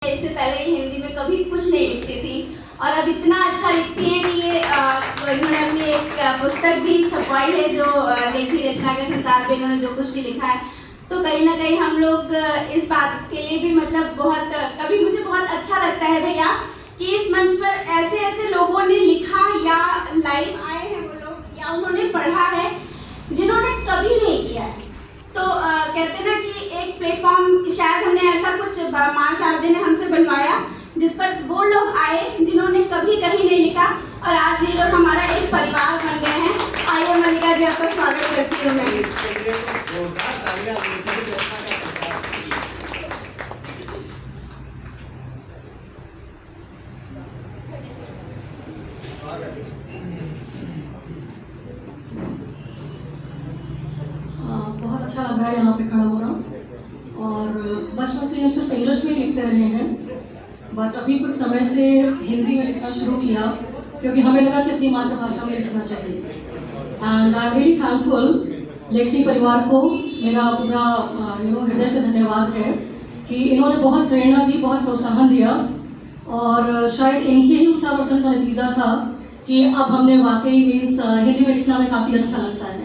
इससे पहले हिंदी में कभी कुछ नहीं लिखती थी और अब इतना अच्छा लिखती हैं कि ये इन्होंने अपनी एक पुस्तक भी छपवाई है जो लेखी रचना के संसार पे इन्होंने जो कुछ भी लिखा है। तो कहीं ना कहीं हम लोग इस बात के लिए भी मतलब बहुत कभी मुझे बहुत अच्छा लगता है भैया कि इस मंच पर ऐसे ऐसे लोगों ने लिखा या लाइव आए हैं वो लोग या उन्होंने पढ़ा है जिन्होंने कभी नहीं किया है। तो कहते ना कि एक प्लेटफॉर्म शायद हमने ऐसा कुछ माँ शारदे ने हमसे बनवाया जिस पर वो लोग आए जिन्होंने कभी कहीं नहीं लिखा और आज ये लोग हमारा एक परिवार बन गए हैं। आइए मल्लिका जी आपका स्वागत करती हूँ मैं। बहुत अच्छा लग रहा है यहाँ पे खड़ा होना और बचपन से हम सिर्फ इंग्लिश में लिखते रहे हैं बट अभी कुछ समय से हिंदी में लिखना शुरू किया क्योंकि हमें लगा कि अपनी मातृभाषा में लिखना चाहिए। And I am really thankful लेखनी परिवार को मेरा पूरा हृदय से धन्यवाद है कि इन्होंने बहुत प्रेरणा दी, बहुत प्रोत्साहन दिया और शायद इनके ही उत्साहवर्धन का नतीजा था कि अब हमने वाकई में इस हिंदी में लिखना में काफ़ी अच्छा लगता है।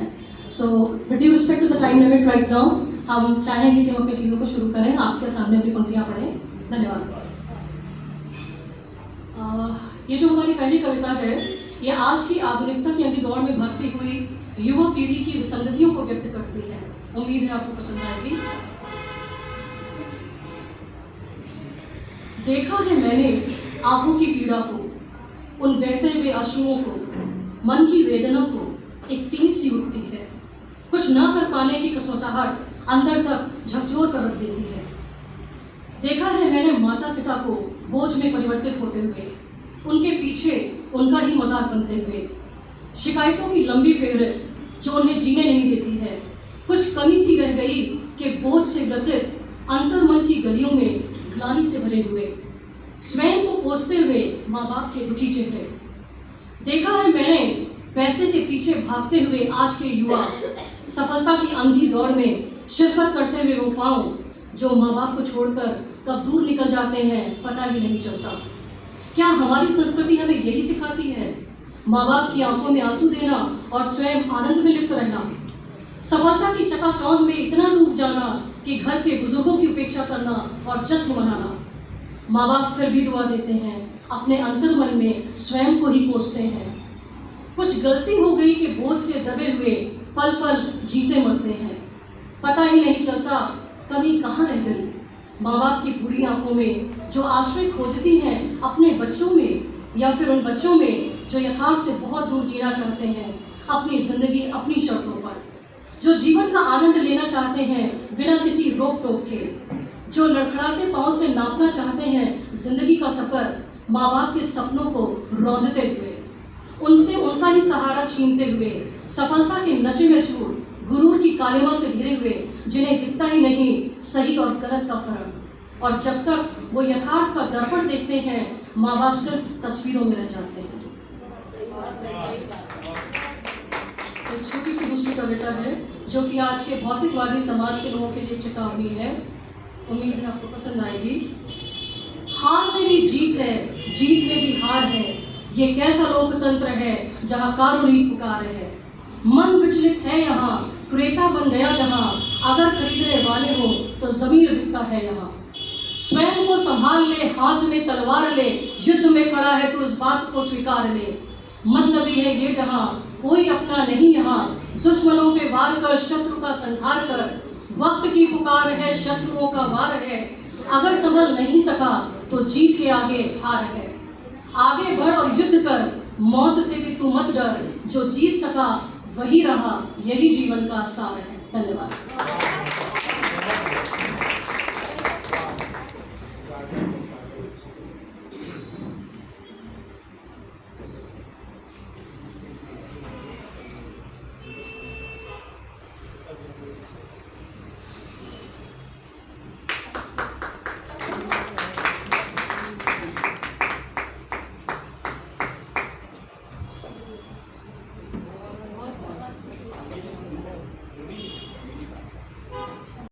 So with due respect to the time limit right now हम चाहेंगे कि हम अपनी चीज़ों को शुरू करें, आपके सामने अपनी पंक्तियाँ पढ़ें। धन्यवाद। ये जो हमारी पहली कविता है ये आज की आधुनिकता के अंधी दौर में भरती हुई युवा पीढ़ी की विसंगतियों को व्यक्त करती है। उम्मीद है आपको पसंद आएगी। देखा है मैंने आंखों की पीड़ा को, उन बहते हुए अश्रुओं को, मन की वेदना को एक टीस सी उठती है, कुछ ना कर पाने की कसमसाहट अंदर तक झकझोर कर रख देती है। देखा है मैंने माता पिता को बोझ में परिवर्तित होते हुए, उनके पीछे उनका ही मजाक बनते हुए, शिकायतों की लंबी फेहरिस्त जो उन्हें जीने नहीं देती है, कुछ कमी सी रह गई कि बोझ से ग्रसित अंतर्मन की गलियों में ग्लानि से भरे हुए, स्वयं को कोसते हुए माँ बाप के दुखी चेहरे। देखा है मैंने पैसे के पीछे भागते हुए आज के युवा सफलता की अंधी दौड़ में शिरकत करते हुए वो पाँव जो माँ बाप को छोड़कर कब दूर निकल जाते हैं पता ही नहीं चलता। क्या हमारी संस्कृति हमें यही सिखाती है? माँ बाप की आंखों में आंसू देना और स्वयं आनंद में लिप्त रहना, सफलता की चकाचौंध में इतना डूब जाना कि घर के बुजुर्गों की उपेक्षा करना और जश्न मनाना। माँ बाप फिर भी दुआ देते हैं, अपने अंतर्मन में स्वयं को ही कोसते हैं। कुछ गलती हो गई कि बोझ से दबे हुए पल पल जीते मरते हैं, पता ही नहीं चलता कमी कहाँ रह गई। माँ बाप की बुरी आंखों में जो आश्रय खोजती हैं अपने बच्चों में या फिर उन बच्चों में जो यथार्थ से बहुत दूर जीना चाहते हैं अपनी ज़िंदगी अपनी शर्तों पर, जो जीवन का आनंद लेना चाहते हैं बिना किसी रोक टोक के, जो लड़खड़ाते पाँव से नापना चाहते हैं जिंदगी का सफ़र माँ बाप के सपनों को रौंदते हुए, उनसे उनका ही सहारा छीनते हुए, सफलता के नशे में चूर गुरूर की कालिमा से घिरे हुए, जिन्हें दिखता ही नहीं सही और गलत का फर्क। और जब तक वो यथार्थ का दर्पण देखते हैं माँ बाप सिर्फ तस्वीरों में रह जाते हैं। एक छोटी सी दूसरी कविता है जो कि आज के भौतिकवादी समाज के लोगों के लिए चेतावनी है। उम्मीद है आपको पसंद आएगी। हार में भी जीत है, जीत में भी हार है, ये कैसा लोकतंत्र है जहाँ कारुणी पुकार है। मन विचलित है यहाँ, क्रेता बन गया जहाँ, अगर खरीदने वाले हो तो जमीर बिकता है यहाँ। स्वयं को संभाल ले, हाथ में तलवार ले, युद्ध में खड़ा है तो इस बात को स्वीकार ले। मतलबी है ये जहाँ, कोई अपना नहीं यहाँ, दुश्मनों पे वार कर शत्रु का संहार कर, वक्त की पुकार है शत्रुओं का वार है, अगर संभल नहीं सका तो जीत के आगे हार है। आगे बढ़ और युद्ध कर, मौत से भी तू मत डर, जो जीत सका वही रहा, यही जीवन का सार है। धन्यवाद।